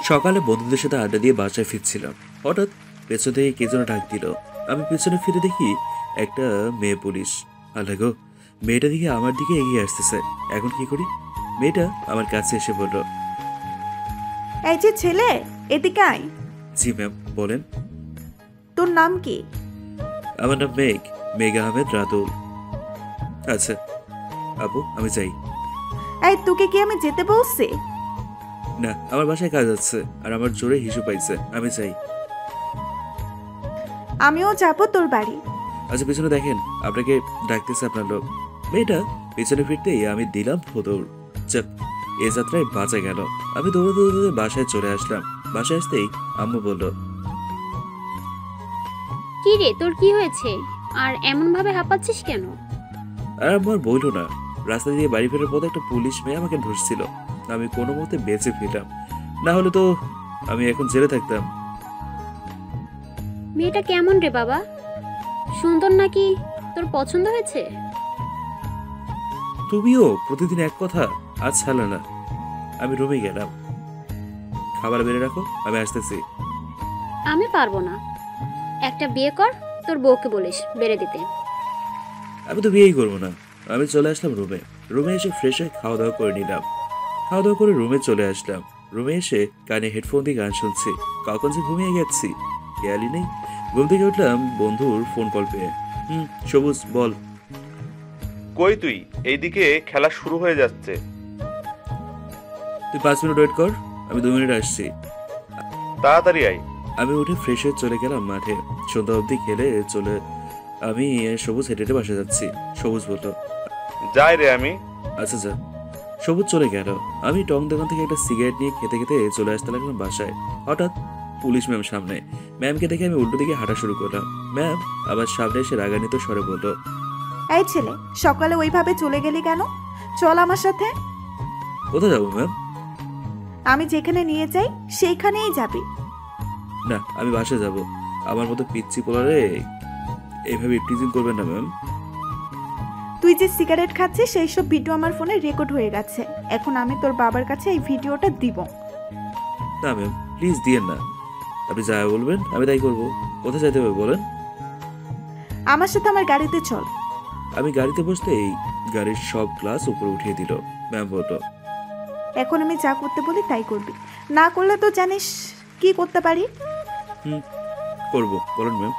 সকালে বন্ধুদের সাথে আড্ডা দিয়ে বাসায় ফিরছিলাম, হঠাৎ পেছন থেকে কে যেন ডাক দিল। আমি পেছনে ফিরে দেখি একটা মেয়ে পুলিশ। আল্লাহ গো, মেয়েটা দিকে আমার দিকে এগিয়ে আসতেছে। এখন কি করি? মেয়েটা আমার কাছে এসে বলল, এই যে ছেলে, এদিকে আয়। জি ম্যাম, বলেন। তোর নাম কি? আমার নাম মেঘ আহমেদ রাতুল। আচ্ছা আপু, আমি যাই। এই তোকে কি আমি যেতে বলছি? না, আমার বাসায় কাজ আছে আর আমার জোরে হিসু পাইছে, আমি যাই। আমিও যাবো তোর বাড়ি। আচ্ছা পিছনে দেখেন, আপনাকে ডাকতেছে আপনার লোক। মেয়েটা পিছনে ফিরতেই আমি দিলাম দৌড়। চাপ, এ যাত্রায় বাঁচা গেল। আমি দৌড়ে দৌড়ে বাসায় চলে আসলাম। বাসায় আসতেই আম্মু বলল, কি রে, তোর কি হয়েছে আর এমন ভাবে হাঁপাচ্ছিস কেন? আর আমার বইল না, রাস্তা দিয়ে বাড়ি ফেরার পথে একটা পুলিশ মেয়ে আমাকে ধরছিল। আমি কোনো মতে বেঁচে ফিরলাম, না হলে তো আমি এখন জেলে থাকতাম। মেয়েটা কেমন রে বাবা? সুন্দর নাকি? তোর পছন্দ হয়েছে? তুমিও প্রতিদিন এক কথা, আজ ছাড়লে না। আমি রুমে গেলাম। খাবার বেড়ে রাখো, আমি আসতেছি। আমি পারবো না। একটা বিয়ে কর, তোর বউকে বলিস বেড়ে দিতে। আমি তো বিয়েই করবো না। আমি চলে আসলাম রুমে। রুমে এসে ফ্রেশ হয়ে খাওয়া দাওয়া করে নিলাম। খাওয়া দাওয়া করে রুমে চলে আসলাম। রুমে এসে কানে হেডফোন দিয়ে গান শুনছি। কখন যে ঘুমিয়ে গেছি খেয়ালই নেই। ঘুম থেকে উঠলাম বন্ধুর ফোন কল পেয়ে। সবুজ বল। কই তুই? এইদিকে খেলা শুরু হয়ে যাচ্ছে। তুই 5 মিনিট ওয়েট কর, আমি 2 মিনিট আসছি। তাড়াতাড়ি আয়। আমি উঠে ফ্রেশ হয়ে চলে গেলাম মাঠে। সন্ধ্যা অবধি খেলে চলে আমি সবুজ হেঁটে হেঁটে বাসা যাচ্ছি। সবুজ বলল, যাই রে আমি। আচ্ছা যা। সবুজ চলে গেল। আমি টং দোকান থেকে একটা সিগারেট নিয়ে খেতে খেতে চলে আসতে লাগলাম বাসায়। হঠাৎ পুলিশ ম্যাম সামনে। ম্যামকে দেখে আমি উল্টো দিকে হাঁটা শুরু করলাম। ম্যাম আবার সামনে এসে রাগান্বিত স্বরে বলল, এই ছেলে, সকালে ওইভাবে চলে গেলি কেন? চল আমার সাথে। কোথায় যাবো ম্যাম? আমি যেখানে নিয়ে যাই সেইখানেই যাবি। না, আমি বাসায় যাব। আমার মতো পিচ্ছি পোলারে এইভাবে টিজিং করবেন না ম্যাম। তুই যে সিগারেট খাচ্ছিস সেই সব ভিডিও আমার ফোনে রেকর্ড হয়ে গেছে। এখন আমি তোর বাবার কাছে এই ভিডিওটা দিব। না ম্যাম, প্লিজ দিয়েন না। আপনি যা বলবেন আমি তাই করবো। কোথায় যেতে হবে বলেন? আমার সাথে আমার গাড়িতে চল। আমি গাড়িতে বসতেই গাড়ির সব গ্লাস উপরে উঠিয়ে দিল। ম্যাম বলল, এখন আমি যা করতে বলি তাই করবি, না করলে তো জানিস কি করতে পারি। করবো, বলেন ম্যাম।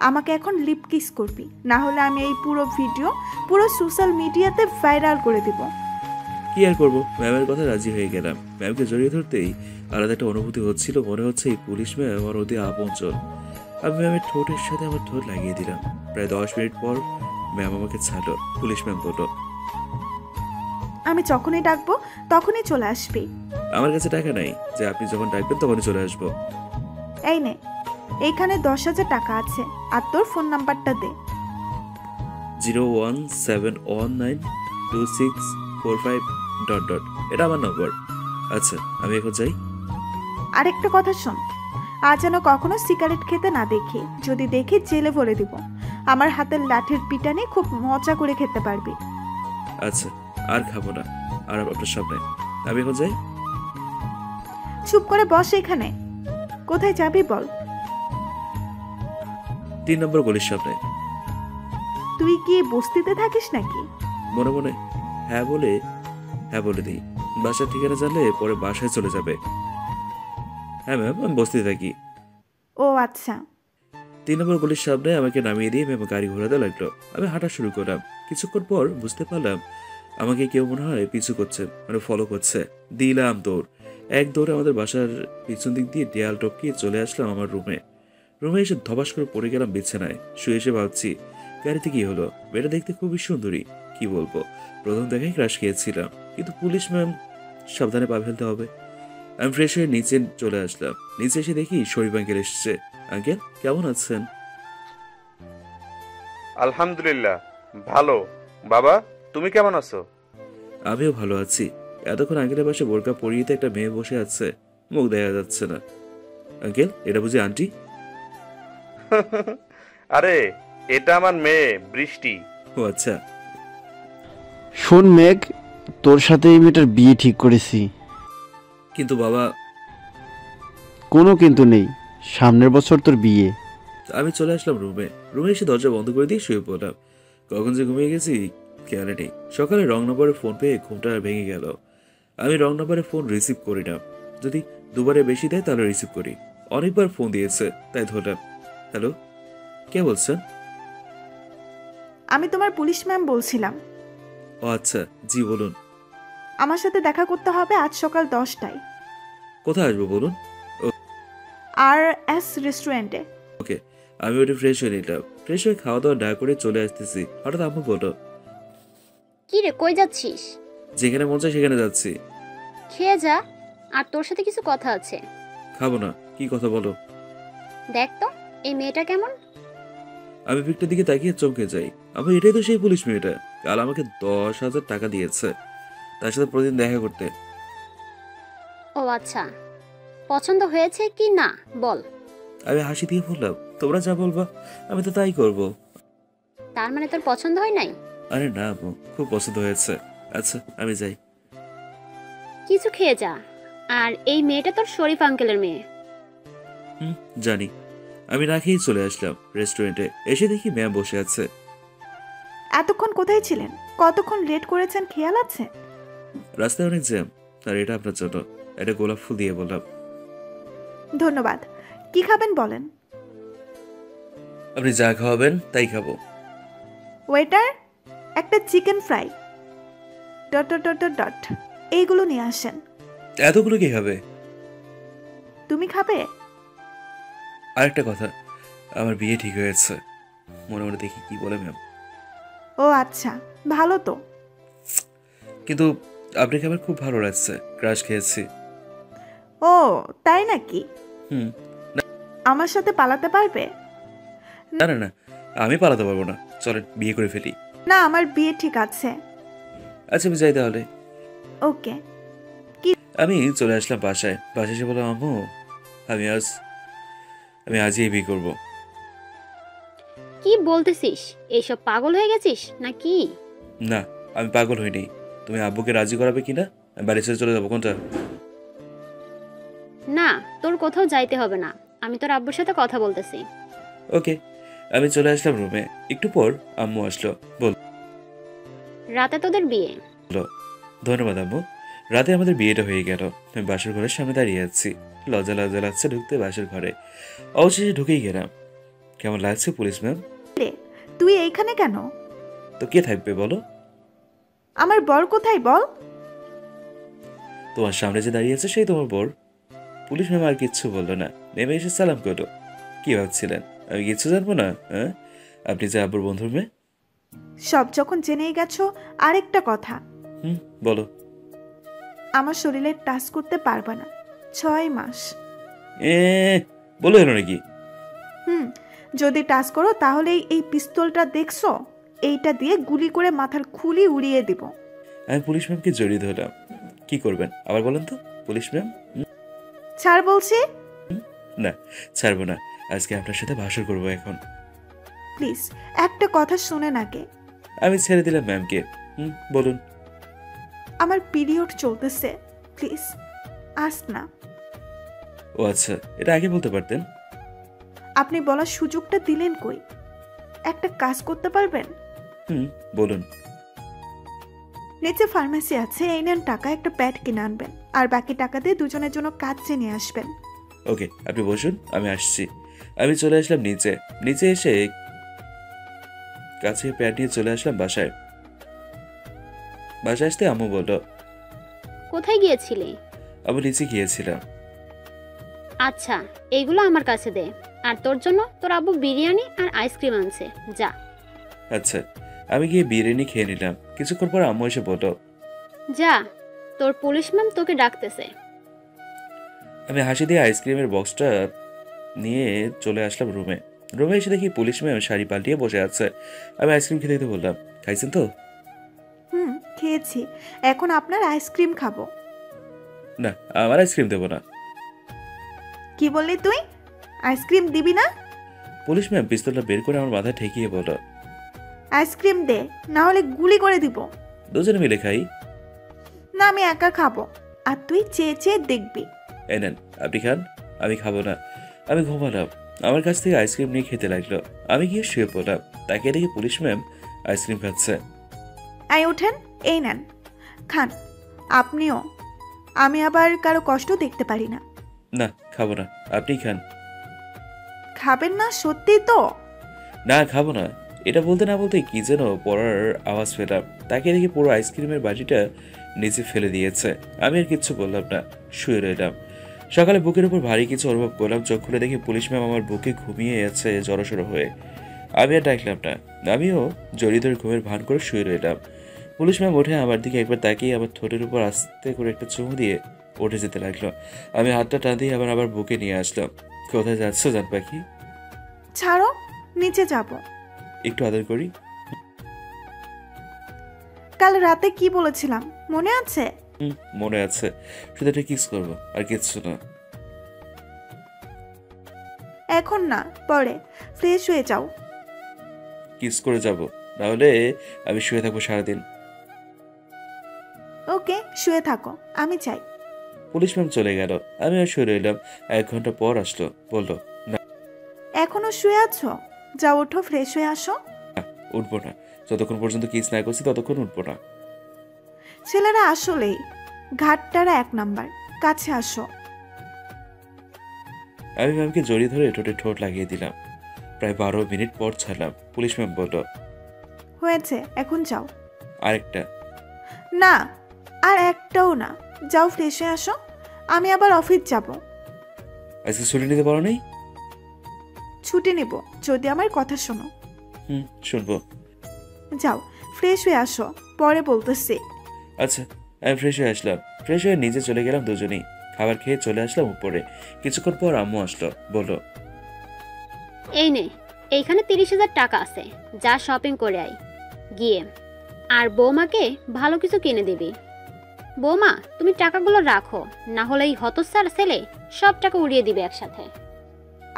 আমাকে এখন লিপ কিস করবি, না হলে আমি এই পুরো ভিডিও পুরো সোশ্যাল মিডিয়াতে ভাইরাল করে দিব। কি আর করবো, ম্যামের কথা রাজি হয়ে গেলাম। ম্যামকে জড়িয়ে ধরতেই আলাদা একটা অনুভূতি হচ্ছিল। মনে হচ্ছে এই পুলিশ ম্যাম আমার অতি আপনজন। আমি ম্যামের ঠোঁটের সাথে আমার ঠোঁট লাগিয়ে দিলাম। প্রায় 10 মিনিট পর ম্যাম আমাকে ছাড়লো। পুলিশ ম্যাম বলল, আমি যখনই ডাকবো তখনই চলে আসবি। আমার কাছে টাকা নাই যে আপনি যখন ডাকবেন তখনই চলে আসবো। এই নে, এইখানে 10,000 টাকা আছে, আর তোর ফোন নাম্বারটা দে। 017192645... এটা আমার নম্বর। আচ্ছা আমি এখন যাই। আরেকটা কথা শোন, আজ যেন কখনো সিগারেট খেতে না দেখি। যদি দেখি জেলে ভরে দিব। আমার হাতের লাঠির পিটানি খুব মজা করে খেতে পারবি। আচ্ছা, আর খাবো না আর আপনার সামনে। আমি এখন যাই। চুপ করে বস এখানে। কোথায় যাবি বল? 3 নম্বর গলির সামনে। তুই কি বস্তিতে থাকিস নাকি? মনে মনে হ্যাঁ বলে দিই। বাসার ঠিকানা জানলে পরে বাসায় চলে যাবে। হ্যাঁ ম্যাম, আমি বসতে থাকি। ও আচ্ছা। 3 নম্বর গলির সামনে আমাকে নামিয়ে দিয়ে ম্যাম গাড়ি ঘোরাতে লাগলো। আমি হাঁটা শুরু করলাম। কিছুক্ষণ পর বুঝতে পারলাম আমাকে কেউ মনে হয় পিছু করছে, মানে ফলো করছে। দিলাম দৌড়। এক দৌড়ে আমাদের বাসার পিছন দিক দিয়ে দেয়াল টপকিয়ে চলে আসলাম আমার রুমে। রুমে এসে ধবাস করে পড়ে গেলাম বিছানায়। শুয়ে এসে ভাবছি গাড়িতে কি হলো। মেয়েটা দেখতে খুবই সুন্দরী, কি বলবো। প্রথম দেখাই ক্রাশ খেয়েছিলাম, কিন্তু পুলিশ ম্যাম, সাবধানে পা ফেলতে হবে। আমি ফ্রেশ হয়ে নিচে চলে আসলাম। নিচে এসে দেখি শরীফ আঙ্কেল এসছে। আঙ্কেল কেমন আছেন? আলহামদুলিল্লাহ ভালো। বাবা তুমি কেমন আছো? আমিও ভালো আছি। এতক্ষণ আঙ্কেলের পাশে বোরকা পরিয়ে একটা মেয়ে বসে আছে, মুখ দেখা যাচ্ছে না। আঙ্কেল এটা বুঝি আন্টি? আরে এটা আমার মেয়ে বৃষ্টি। ও আচ্ছা। শোন মেঘ, তোর সাথে এই মেয়েটার বিয়ে ঠিক করেছি। কিন্তু বাবা, কোনো কিন্তু নেই, সামনের বছর তোর বিয়ে। আমি চলে আসলাম রুমে। রুমে এসে দরজা বন্ধ করে দিয়ে শুয়ে পড়লাম। কখন যে ঘুমিয়ে গেছি খেয়াল নেই। সকালে রং নাম্বারে ফোন পেয়ে ঘুমটা ভেঙে গেল। আমি রং নাম্বারে ফোন রিসিভ করি না। যদি দুবারে বেশি দেয় তাহলে রিসিভ করি। অনেকবার ফোন দিয়েছে তাই ধরলাম। হ্যালো, কে বলছেন? আমি তোমার পুলিশ ম্যাম বলছিলাম। ও আচ্ছা, জি বলুন। আমার সাথে দেখা করতে হবে আজ সকাল 10টায় কোথায় আসবো বলুন? RS রেস্টুরেন্টে। ওকে, আমি ওটা ফ্রেশ হয়ে নিলাম। ফ্রেশ হয়ে খাওয়া দাওয়া না করে চলে আসতেছি, হঠাৎ আম্মু বলো, কি রে, কই যাচ্ছিস? যেখানে মন চায় সেখানে যাচ্ছি। খেয়ে যা, আর তোর সাথে কিছু কথা আছে। খাবো না, কি কথা বলো? দেখ তো এই মেয়েটা কেমন। আমি পিকটার দিকে তাকিয়ে চমকে যাই। আমার এটাই তো সেই পুলিশ মেয়েটা, কাল আমাকে 10,000 টাকা দিয়েছে তার সাথে প্রতিদিন দেখা করতে। ও আচ্ছা, পছন্দ হয়েছে কি না বল। আমি হাসি দিয়ে বললাম, তোমরা যা বলবা আমি তো তাই করব। তার মানে তোর পছন্দ হয় নাই? আরে না আম্মু, খুব পছন্দ হয়েছে। আচ্ছা আমি যাই। কিছু খেয়ে যা। আর এই মেয়েটা তোর শরীফ আঙ্কেলের মেয়ে। জানি। আমি না খেয়েই চলে আসলাম রেস্টুরেন্টে। এসে দেখি ম্যাম বসে আছে। এতক্ষণ কোথায় ছিলেন? কতক্ষণ লেট করেছেন খেয়াল আছে? রাস্তায় অনেক জ্যাম, আর এটা আপনার জন্য। একটা গোলাপ ফুল দিয়ে বললাম। ধন্যবাদ। কি খাবেন বলেন? আপনি যা খাওয়াবেন তাই খাবো। ওয়েটার, একটা chicken fry dot dot dot dot dot এইগুলো নিয়ে আসেন। এতগুলো কি খাবে? তুমি খাবে? আরেকটা কথা, আমার বিয়ে ঠিক হয়েছে। মনে মনে দেখি কি বলে ম্যাম। ও আচ্ছা, ভালো তো। কিন্তু আপনাকে আমার খুব ভালো লাগছে, ক্রাশ খেয়েছি। ও তাই নাকি? হুম। আমার সাথে পালাতে পারবে? না না না, আমি পালাতে পারবো না, চলেন বিয়ে করে ফেলি। না, আমার বিয়ে ঠিক আছে। আচ্ছা আমি যাই তাহলে। ওকে। আমি চলে আসলাম বাসায়। বাসায় এসে বললাম, আম্মু আমি আজই বিয়ে করবো। কি বলতেছিস? এইসব পাগল হয়ে গেছিস নাকি? না, আমি পাগল হইনি। তুমি আব্বুকে রাজি করাবে কিনা? আমি বাড়ি ছেড়ে চলে যাবো। কোনটা? না, তোর কোথাও যাইতে হবে না, আমি তোর আব্বুর সাথে কথা বলতেছি। ওকে। আমি চলে আসলাম রুমে। একটু পর আম্মু আসলো। রাতে তোদের বিয়ে? ধন্যবাদ আম্মু। রাতে আমাদের বিয়েটা হয়ে গেল। আমি বাসর ঘরের সামনে দাঁড়িয়ে আছি। লজ্জা লজ্জা লাগছে ঢুকতে বাসর ঘরে। অবশেষে ঢুকেই গেলাম। কেমন লাগছে পুলিশ ম্যাম? তুই এইখানে কেন? তো কে থাকবে বলো? আমার বর কোথায় বল? তোমার সামনে যে দাঁড়িয়ে আছে সেই তোমার বর। পুলিশ ম্যাম আর কিচ্ছু বললো না, নেমে এসে সালাম করলো। কি ভাবছিলেন আমি কিচ্ছু জানবো না? হ্যাঁ, আপনি যে আব্বুর বন্ধুর মেয়ে। সব যখন জেনেই গেছো, আরেকটা কথা। বলো। আমার শরীরে টাচ করতে পারবে না 6 মাস। বলো এলো নাকি? যদি টাচ করো তাহলে এই পিস্তলটা দেখছো, এইটা দিয়ে গুলি করে মাথার খুলি উড়িয়ে দিব। আমি পুলিশ ম্যামকে জড়িয়ে ধরলাম। কি করবেন আবার বলেন তো পুলিশ ম্যাম? ছাড় বলছি। না, ছাড়বো না। আজকে আপনার সাথে ভাষণ করবো এখন। প্লিজ একটা কথা শুনে নাকে। আমি ছেড়ে দিলাম ম্যামকে। বলুন। আমার পিরিয়ড চলতেছে, প্লিজ আস না। ও আচ্ছা, এটা আগে বলতে পারতেন। আপনি বলার সুযোগটা দিলেন কই? একটা কাজ করতে পারবেন? বলুন। নিচে ফার্মেসি আছে, এই নেন টাকা, একটা প্যাড কিনে আনবেন, আর বাকি টাকা দিয়ে দুজনের জন্য কাজ নিয়ে আসবেন। ওকে, আপনি বসুন, আমি আসছি। আমি চলে আসলাম নিচে। নিচে এসে কাছে প্যাড নিয়ে চলে আসলাম বাসায়। বাসায় আসতে আম্মু বলল, কোথায় গিয়েছিলি? আমি নিচে গিয়েছিলাম। আচ্ছা, এইগুলো আমার কাছে দে। আর তোর জন্য তোর আব্বু বিরিয়ানি আর আইসক্রিম আনছে, যা। আচ্ছা, আমি গিয়ে বিরিয়ানি খেয়ে নিলাম। কিছুক্ষণ পর আম্মু এসে বলল, যা, তোর পুলিশ ম্যাম তোকে ডাকতেছে। আমি হাসি দিয়ে আইসক্রিমের বক্সটা নিয়ে চলে আসলাম রুমে। রুমে এসে দেখি পুলিশ ম্যাম শাড়ি পাল্টিয়ে বসে আছে। আমি আইসক্রিম খেতে দিতে বললাম, খাইছেন তো? খেয়েছি, এখন আপনার আইসক্রিম খাবো। না, আমার আইসক্রিম দেবো না। কি বললি তুই? আইসক্রিম দিবি না? পুলিশ ম্যাম পিস্তলটা বের করে আমার মাথায় ঠেকিয়ে বলল, আইসক্রিম দে, না হলে গুলি করে দিব। দুজনে মিলে খাই। না, আমি একা খাবো, আর তুই চেয়ে চেয়ে দেখবি। এই নেন, আপনি খান। আমি খাবো না। আমি ঘুমালাম। আমার কাছ থেকে আইসক্রিম নিয়ে খেতে লাগলো। আমি গিয়ে শুয়ে পড়লাম। তাকে দেখে পুলিশ ম্যাম আইসক্রিম খাচ্ছে। এই ওঠেন, এই নেন, খান। আপনিও। আমি আবার কারো কষ্ট দেখতে পারি না। না, খাবো না, আপনি খান। খাবেন না সত্যি তো? না, খাবো না। এটা বলতে না বলতে কি যেন পড়ার আওয়াজ পেলাম। তাকে দেখে পুরো আইসক্রিমের বাটিটা নিচে ফেলে দিয়েছে। আমি আর কিচ্ছু বললাম না, শুয়ে রইলাম। সকালে বুকের উপর ভারী কিছু অনুভব করলাম। চোখ খুলে দেখি পুলিশ ম্যাম আমার বুকে ঘুমিয়ে আছে জড়সড় হয়ে। আমি আর ডাকলাম না, আমিও জড়িয়ে ধরে ঘুমের ভান করে শুয়ে রইলাম। পুলিশ ম্যাম উঠে আমার দিকে একবার তাকিয়ে আমার ঠোঁটের উপর আস্তে করে একটা চুমু দিয়ে উঠে যেতে লাগলো। আমি হাতটা টান দিয়ে আবার বুকে নিয়ে আসলাম। কোথায় যাচ্ছ জান পাখি? ছাড়ো, নিচে যাব। একটু আদর করি। কাল রাতে কি বলেছিলাম মনে আছে? মনে আছে, শুধু একটা কিস করবো, আর কিচ্ছু না। এখন না, পরে। ফ্রেশ হয়ে যাও। কিস করে যাব, নাহলে আমি শুয়ে থাকবো সারাদিন। ওকে, শুয়ে থাকো, আমি চাই। পুলিশ ম্যাম চলে গেল। আমি আর শুয়ে রইলাম। 1 ঘন্টা পর আসলো, বললো না, এখনো শুয়ে আছো? যাও, ওঠো, ফ্রেশ হয়ে আসো। উঠবো না। যতক্ষণ পর্যন্ত কিস না করছি ততক্ষণ উঠবো না। ছেলেরা আসলেই ঘাটটারা 1 নাম্বার। কাছে আসো। আমি ম্যামকে জড়িয়ে ধরে ঠোঁটে ঠোঁট লাগিয়ে দিলাম। প্রায় 12 মিনিট পর ছাড়লাম। পুলিশ ম্যাম বলল, হয়েছে, এখন যাও। আরেকটা। না, আর একটাও না। যাও, ফ্রেশ হয়ে আসো। আমি আবার অফিস যাব। আজকে ছুটি নিতে পারো নাই? ছুটি নেব যদি আমার কথা শোনো। শুনবো। যাও, ফ্রেশ হয়ে আসো, পরে বলতেছি। আচ্ছা, আমি ফ্রেশ হয়ে আসলাম। ফ্রেশ হয়ে নিচে চলে গেলাম দুজনেই। খাবার খেয়ে চলে আসলাম উপরে। কিছুক্ষণ পর আম্মু আসলো, বললো, এই নে, এইখানে 30,000 টাকা আছে, যা শপিং করে আয় গিয়ে। আর বৌমাকে ভালো কিছু কিনে দিবি। বৌমা, তুমি টাকাগুলো রাখো, না হলে এই হতচ্ছাড় ছেলে সব টাকা উড়িয়ে দিবে একসাথে।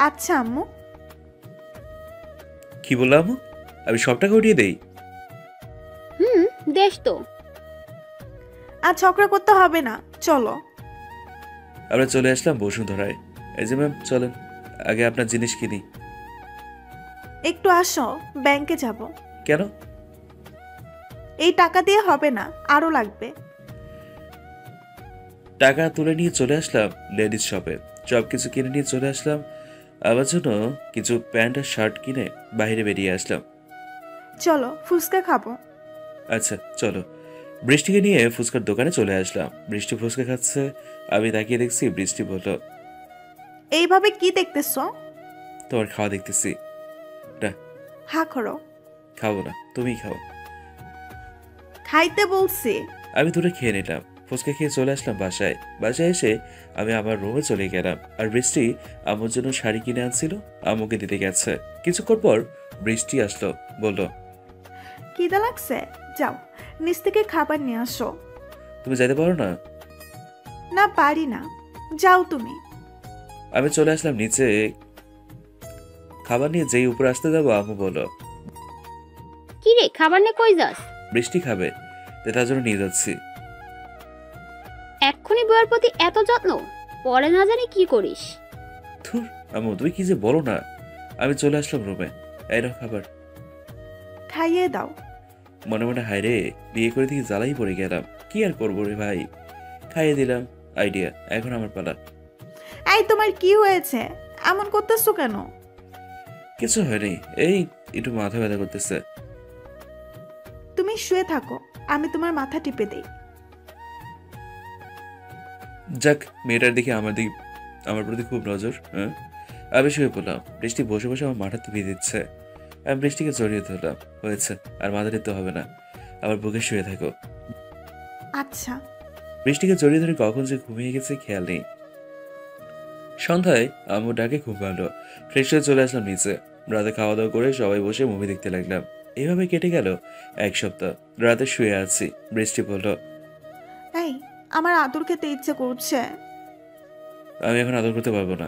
আচ্ছা আম্মু। কি বললাম আম্মু? আমি সব টাকা উঠিয়ে দেই? দেশ তো। আর ঝগড়া করতে হবে না, চলো। আমরা চলে আসলাম বসুন্ধরায়। এই যে ম্যাম, চলেন আগে আপনার জিনিস কিনি। একটু আসো, ব্যাংকে যাব। কেন? এই টাকা দিয়ে হবে না, আরো লাগবে। টাকা তুলে নিয়ে চলে আসলাম লেডিস শপে। সব কিছু কিনে নিয়ে চলে আসলাম। আমার জন্য কিছু প্যান্ট আর শার্ট কিনে বাইরে বেরিয়ে আসলাম। চলো, ফুচকা খাবো। আচ্ছা চলো। বৃষ্টিকে নিয়ে ফুচকার দোকানে চলে আসলাম। বৃষ্টি ফুচকা খাচ্ছে। আমি তাকিয়ে দেখছি। বৃষ্টি বলল, এইভাবে কি দেখতেছো? তোমার খাওয়া দেখতেছি। না, হা করো। খাবো না, তুমি খাও। খাইতে বলছি। আমি দুটো খেয়ে নিলাম। ফুচকা খেয়ে চলে আসলাম বাসায়। বাসায় এসে আমি আমার রুমে চলে গেলাম। আর বৃষ্টি আমার জন্য শাড়ি কিনে আনছিল, আম্মুকে দিতে গেছে। কিছুক্ষণ পর বৃষ্টি আসলো, বলল, খিদা লাগছে? যাও, নিচ থেকে খাবার নিয়ে আসো। তুমি যেতে পারো না? না, পারি না। যাও তুমি। আমি চলে আসলাম নিচে। খাবার নিয়ে যেই উপরে আসতে যাবো, আম্মু বলল, কি রে, খাবার নিয়ে কই যাস? বৃষ্টি খাবে, তাই তার জন্য নিয়ে যাচ্ছি। এক্ষুনি বউয়ের প্রতি এত যত্ন, পরে না জানি কি করিস। ধুর আম্মু, তুমি কি যে বলো না। আমি চলে আসলাম রুমে। এই নাও খাবার। খাইয়ে দাও। মনে মনে হায় রে, বিয়ে করে দিকে জ্বালাই পড়ে গেলাম। কি আর করবো রে ভাই। খাইয়ে দিলাম। আইডিয়া, এখন আমার পালা। এই, তোমার কি হয়েছে? এমন করতেছো কেন? কিছু হয়নি, এই একটু মাথা ব্যথা করতেছে। তুমি শুয়ে থাকো, আমি তোমার মাথা টিপে দেই। যাক, মেয়েটার দিকে আমার প্রতি খুব নজর। হ্যাঁ, আমি শুয়ে পড়লাম। বৃষ্টি বসে বসে আমার মাথা টিপিয়ে দিচ্ছে। আমি বৃষ্টিকে জড়িয়ে ধরলাম। হয়েছে, আর মাথা দিতে হবে না, আমার বুকে শুয়ে থাকো। আচ্ছা। বৃষ্টিকে জড়িয়ে ধরে কখন যে ঘুমিয়ে গেছে খেয়াল নেই। সন্ধ্যায় আম্মু ডাকে ঘুম ভালো। ফ্রেশ হয়ে চলে আসলাম নিচে। রাতে খাওয়া দাওয়া করে সবাই বসে মুভি দেখতে লাগলাম। এভাবে কেটে গেল 1 সপ্তাহ। রাতে শুয়ে আছি। বৃষ্টি বলল, এই, আমার আদর খেতে ইচ্ছে করছে। আমি এখন আদর করতে পারবো না।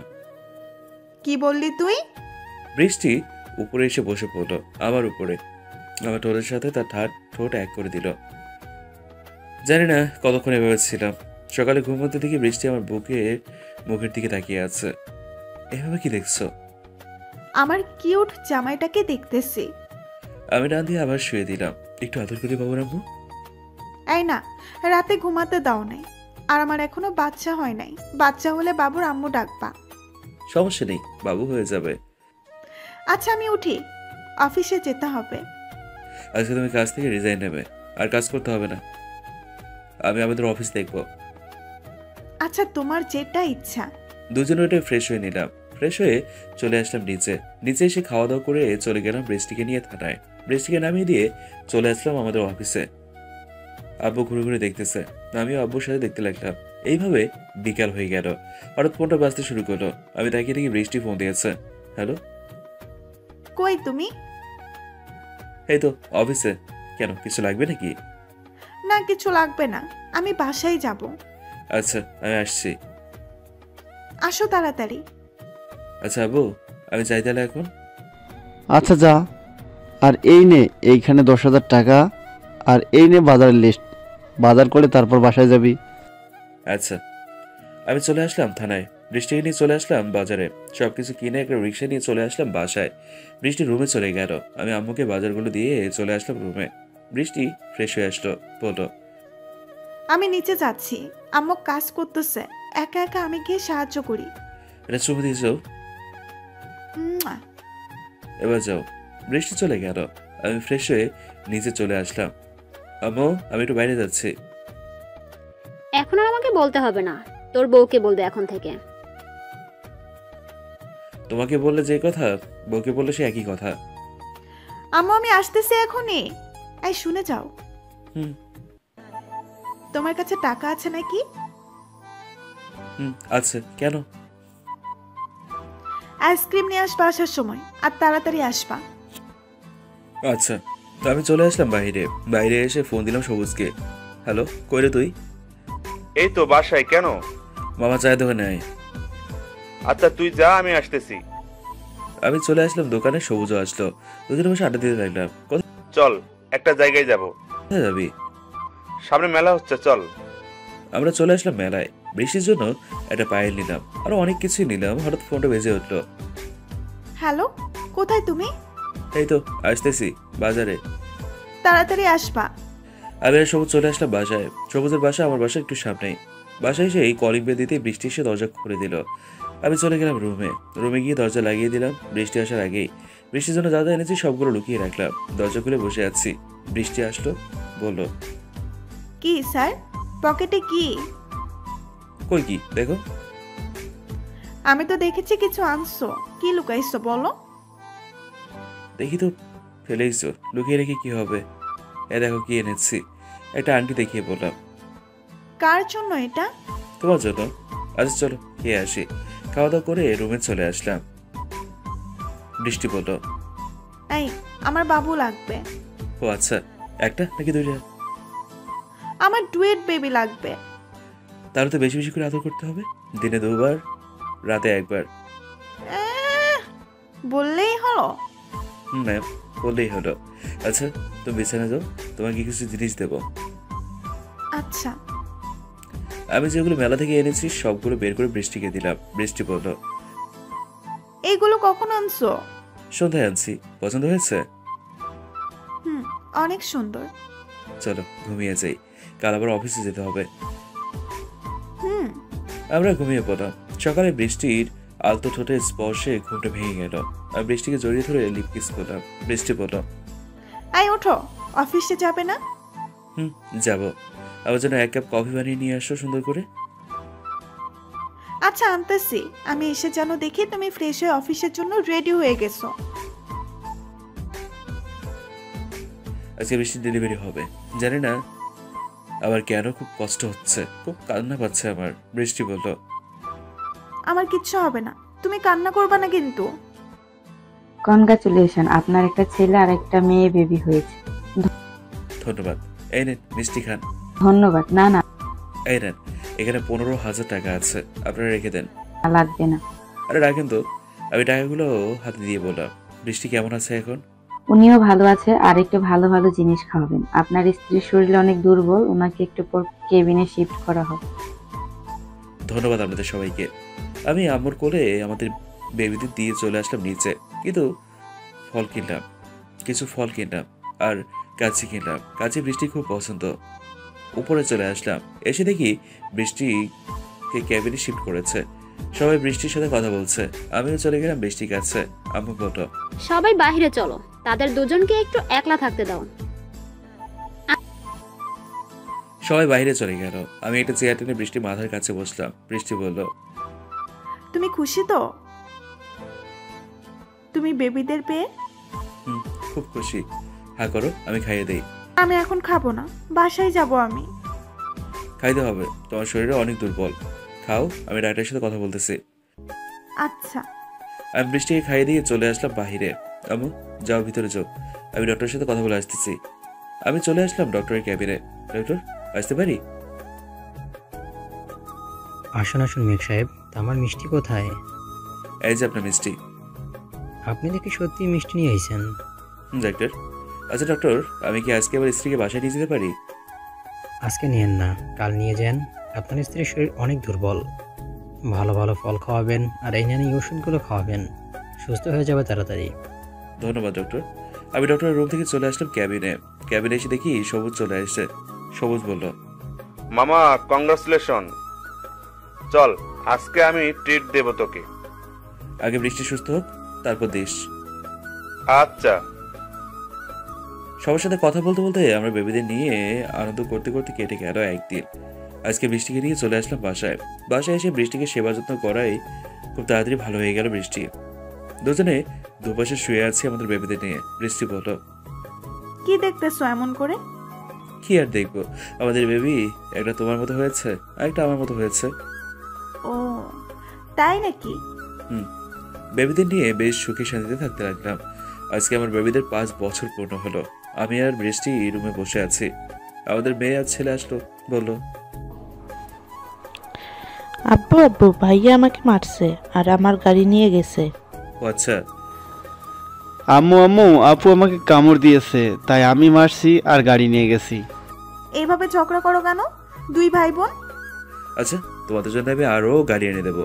কি বললি তুই? বৃষ্টি উপরে এসে বসে পড়লো আমার উপরে। আমার ঠোঁটের সাথে তার ঠোঁট এক করে দিল। জানি না কতক্ষণ এভাবে ছিলাম। সকালে ঘুমোতে দেখি বৃষ্টি আমার বুকে মুখের দিকে তাকিয়ে আছে। এভাবে কি দেখছো? আমার কিউট জামাইটাকে দেখতেছি। আমি ডান দিয়ে আবার শুয়ে দিলাম। একটু আদর করি বাবুর আম্মু। এই না, রাতে ঘুমাতে দাও নাই, আর আমার এখনো বাচ্চা হয় নাই। বাচ্চা হলে বাবুর আম্মু ডাকবা। সমস্যা নেই, বাবু হয়ে যাবে। আচ্ছা আমি উঠি, অফিসে যেতে হবে। আজকে তুমি কাজ থেকে রিজাইন নেবে, আর কাজ করতে হবে না। আমি আমাদের অফিস দেখবো। আচ্ছা তোমার যেটা ইচ্ছা। দুজনে ওটা ফ্রেশ হয়ে নিলাম। ফ্রেশ হয়ে চলে আসলাম নিচে। নিচে এসে খাওয়া দাওয়া করে চলে গেলাম বৃষ্টিকে নিয়ে থানায়। বৃষ্টিকে নামিয়ে দিয়ে চলে আসলাম আমাদের অফিসে। আব্বু ঘুরে ঘুরে দেখতেছে, আমিও আব্বুর সাথে দেখতে লাগলাম। এইভাবে বিকাল হয়ে গেল। হঠাৎ ফোনটা বাজতে শুরু করলো। আমি তাকিয়ে দেখি বৃষ্টি ফোন দিয়েছে। হ্যালো। কই তুমি? এই তো অফিসে। কেন, কিছু লাগবে নাকি? না কিছু লাগবে না, আমি বাসায় যাব। আচ্ছা আমি আসছি। আসো তাড়াতাড়ি। আচ্ছা আব্বু, আমি যাই তাহলে এখন। আচ্ছা যা। আর এই নে এইখানে 10,000 টাকা, আর এই নে বাজারের লিস্ট। বাজার করে তারপর বাসায় যাবি। আচ্ছা। আমি চলে আসলাম থানায়। বৃষ্টিকে নিয়ে চলে আসলাম বাজারে। সবকিছু কিনে একটা রিক্সা নিয়ে চলে আসলাম বাসায়। বৃষ্টি রুমে চলে গেল। আমি আম্মুকে বাজারগুলো দিয়ে চলে আসলাম রুমে। বৃষ্টি ফ্রেশ হয়ে আসলো, বললো আমি নিচে যাচ্ছি, আম্মু কাজ করতেছে, একা একা আমি গিয়ে সাহায্য করি। এটা চুমু দিয়ে যাও। মুয়া। এবার যাও। বৃষ্টি চলে গেল। আমি ফ্রেশ হয়ে নিচে চলে আসলাম। আম্মু, আমি একটু বাইরে যাচ্ছি। এখন আর আমাকে বলতে হবে না, তোর বউকে বলবে এখন থেকে। তোমাকে বললে যে কথা, বউকে বললে সে একই কথা। আম্মু আমি আসতেছি এখনই। এই শুনে যাও। হুম তোমার কাছে টাকা আছে নাকি? হুম আছে। কেন? আইসক্রিম নিয়ে আসবা আসার সময়, আর তাড়াতাড়ি আসবা। আচ্ছা। তো আমি চলে আসলাম বাইরে। বাইরে এসে ফোন দিলাম সবুজকে। হ্যালো, কই রে তুই? এই তো বাসায়। কেন? মামা চায়ের দোকানে আয়। আচ্ছা তুই যা, আমি আসতেছি। আমি চলে আসলাম দোকানে, সবুজও আসলো। দুজনে বসে আড্ডা দিতে লাগলাম। চল একটা জায়গায় যাব, কোথায় যাবি? সামনে মেলা হচ্ছে, চল। আমরা চলে আসলাম মেলায়। বৃষ্টির জন্য একটা পায়েল নিলাম, আরো অনেক কিছুই নিলাম। হঠাৎ ফোনটা বেজে উঠলো। হ্যালো, কোথায় তুমি? এই তো আসতেছি বাজারে। তাড়াতাড়ি আসবা। আমি আর সবুজ চলে আসলাম বাসায়। সবুজের বাসা আমার বাসা একটু সামনেই। বাসায় এসে এই কলিং বেল দিতে বৃষ্টি এসে দরজা খুলে দিল। আমি চলে গেলাম রুমে। রুমে গিয়ে দরজা লাগিয়ে দিলাম। বৃষ্টি আসার আগেই বৃষ্টির জন্য যা যা এনেছি সবগুলো লুকিয়ে রাখলাম। দরজা খুলে বসে আছি। বৃষ্টি আসলো, বলল কি স্যার, পকেটে কি? কই কি দেখো। আমি তো দেখেছি কিছু আনছো, কি লুকাইছো বলো? দেখি তো ফেলেইছো, লুকিয়ে রেখে কি হবে। এ দেখো কি এনেছি। একটা আংটি দেখিয়ে বললাম। কার জন্য এটা? তোমার জন্য। আচ্ছা চলো খেয়ে আসি। খাওয়া দাওয়া করে রুমে চলে আসলাম। বৃষ্টি বলল, এই আমার বাবু লাগবে। ও আচ্ছা, একটা নাকি দুইটা? আমার ডুয়েট বেবি লাগবে। তাহলে তো বেশি বেশি করে আদর করতে হবে। দিনে 2 বার, রাতে 1 বার। বললেই হলো। ম্যাম, বললেই হলো। আচ্ছা তুমি বিছানা যাও, তোমাকে কিছু জিনিস দেবো। আচ্ছা। আমি যেগুলো মেলা থেকে এনেছি সবগুলো বের করে বৃষ্টিকে দিলাম। বৃষ্টি বলল, এইগুলো কখন আনছো? সন্ধ্যায় আনছি, পছন্দ হয়েছে? হুম, অনেক সুন্দর। চলো ঘুমিয়ে যাই, কাল আবার অফিসে যেতে হবে। হুম। আমরা ঘুমিয়ে পড়লাম। সকালে বৃষ্টির আলতো ঠোঁটের স্পর্শে ঘুমটা ভেঙে গেল। আমি বৃষ্টিকে জড়িয়ে ধরে লিপ কিস করলাম। বৃষ্টি বলল, এই ওঠো, অফিসে যাবে না? হুম যাবো। আমার জন্য 1 কাপ কফি বানিয়ে নিয়ে আসো সুন্দর করে। আচ্ছা আনতেছি। আমি এসে যেন দেখি তুমি ফ্রেশ হয়ে অফিসের জন্য রেডি হয়ে গেছো। আজকে বৃষ্টির ডেলিভারি হবে। জানি না আবার কেন খুব কষ্ট হচ্ছে, খুব কান্না পাচ্ছে আমার। বৃষ্টি বলল, আমার কিচ্ছু হবে না, তুমি কান্না করবে না কিন্তু। কনগ্রাচুলেশন, আপনার একটা ছেলে আর একটা মেয়ে বেবি হয়েছে। ধন্যবাদ। এই নেন মিষ্টি খান। ধন্যবাদ। না না এই নেন, এখানে 15,000 টাকা আছে, আপনারা রেখে দেন। লাগবে না। আরে রাখেন তো। আমি টাকাগুলো হাতে দিয়ে বললাম, বৃষ্টি কেমন আছে এখন? উনিও ভালো আছে, আর একটু ভালো ভালো জিনিস খাওয়াবেন। আপনার স্ত্রীর শরীর অনেক দুর্বল, ওনাকে একটু পর কেবিনে শিফট করা হবে। ধন্যবাদ আপনাদের সবাইকে। আমি আম্মুর কোলে আমাদের বেবিদের দিয়ে চলে আসলাম নিচে, কিন্তু কিছু ফল কিনলাম আর কাঁচি কিনলাম। কাঁচি বৃষ্টি খুব পছন্দ। উপরে চলে আসলাম, এসে দেখি বৃষ্টিকে ক্যাবিনে শিফট করেছে। সবাই বৃষ্টির সাথে কথা বলছে, আমিও চলে গেলাম বৃষ্টির কাছে। আম্মু বলল, সবাই বাইরে চলো, তাদের দুজনকে একটু একলা থাকতে দাও। সবাই বাইরে চলে গেল। আমি একটা চেয়ার টেনে বৃষ্টির মাথার কাছে বসলাম। বৃষ্টি বলল, তুমি খুশি তো তুমি বেবিদের পেয়ে? খুব খুশি। হ্যাঁ করো, আমি খাইয়ে দেই। আমি এখন খাবো না, বাসায় যাব আমি। খাইতে হবে, তোমার শরীরে অনেক দুর্বল। খাও, আমি ডাক্তারের সাথে কথা বলতেছি। আচ্ছা। আমি বৃষ্টিকে খাইয়ে দিয়ে চলে আসলাম বাহিরে। আম্মু যাও, ভিতরে যাও, আমি ডক্টরের সাথে কথা বলে আসতেছি। আমি চলে আসলাম ডক্টরের ক্যাবিনে। ডক্টর, আসতে পারি? আসুন আসুন মেঘ সাহেব, তা আমার মিষ্টি কোথায়? এই যে আপনার মিষ্টি। আপনি দেখি সত্যি মিষ্টি নিয়ে আইছেন। ডাক্তার। আচ্ছা ডক্টর, আমি কি আজকে আমার স্ত্রীকে বাসায় নিয়ে যেতে পারি? আজকে নিয়েন না, কাল নিয়ে যান। আপনার স্ত্রীর শরীর অনেক দুর্বল। ভালো ভালো ফল খাওয়াবেন আর এই নিয়ে ওষুধগুলো খাওয়াবেন, সুস্থ হয়ে যাবে তাড়াতাড়ি। ধন্যবাদ ডক্টর। আমি ডক্টরের রুম থেকে চলে আসলাম ক্যাবিনে। ক্যাবিনে এসে দেখি সবুজ চলে আসছে। সবুজ বলল, মামা কংগ্রাচুলেশন। চল, আজকে আমি ট্রিট দেব তোকে। আগে বৃষ্টি সুস্থ হোক, তারপর দেশ। আচ্ছা। সবার সাথে কথা বলতে বলতে আমরা বেবিদের নিয়ে আনন্দ করতে করতে কেটে গেল একদিন। আজকে বৃষ্টিকে নিয়ে চলে আসলাম বাসায়। বাসায় এসে বৃষ্টিকে সেবা যত্ন করাই খুব তাড়াতাড়ি ভালো হয়ে গেল বৃষ্টি। দুজনে দুপাশে শুয়ে আছি আমাদের বেবিদের নিয়ে। বৃষ্টি বলল, কি দেখতেছো এমন করে? কি আর দেখবো, আমাদের বেবি একটা তোমার মতো হয়েছে আর একটা আমার মতো হয়েছে। ও তাই নাকি? বেবিদের নিয়ে বেশ সুখী শান্তিতে থাকতে লাগলাম। আজকে আমার বেবিদের 5 বছর পূর্ণ হলো। আমি আর বৃষ্টি রুমে বসে আছি। আমাদের মেয়ে আর ছেলে আসলো, বলল, আব্বু আব্বু ভাইয়া আমাকে মারছে আর আমার গাড়ি নিয়ে গেছে। ও আচ্ছা। আম্মু আম্মু আপু আমাকে কামড় দিয়েছে, তাই আমি মারছি আর গাড়ি নিয়ে গেছি। এইভাবে ঝগড়া করো কেন দুই ভাই বোন? আচ্ছা, তোমাদের জন্য আমি আরো গাড়ি এনে দেবো,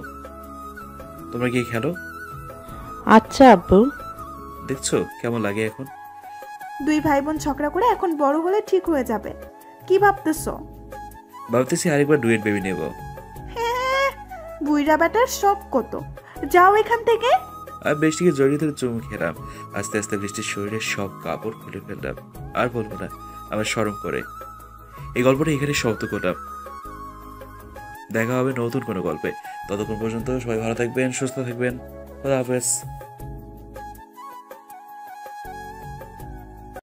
তোমরা গিয়ে খেলো। আচ্ছা আব্বু। দেখছো কেমন লাগে এখন? দুই ভাই বোন ঝগড়া করে এখন বড় হলে ঠিক হয়ে যাবে। কি ভাবতেছো? ভাবতেছি আরেকবার ডুয়েট বেবি নেব। হ্যাঁ, বুইড়া বেটার সব কত। যাও এখান থেকে। আর বৃষ্টিকে জড়িয়ে ধরে চুমু খেলাম। আস্তে আস্তে বৃষ্টির শরীরের সব কাপড় খুলে ফেললাম। আর বলবো না, আমার শরম করে। এই গল্পটা এখানে সমাপ্ত করলাম। দেখা হবে নতুন কোনো গল্পে। ততক্ষণ পর্যন্ত সবাই ভালো থাকবেন, সুস্থ থাকবেন। খোদা হাফেজ।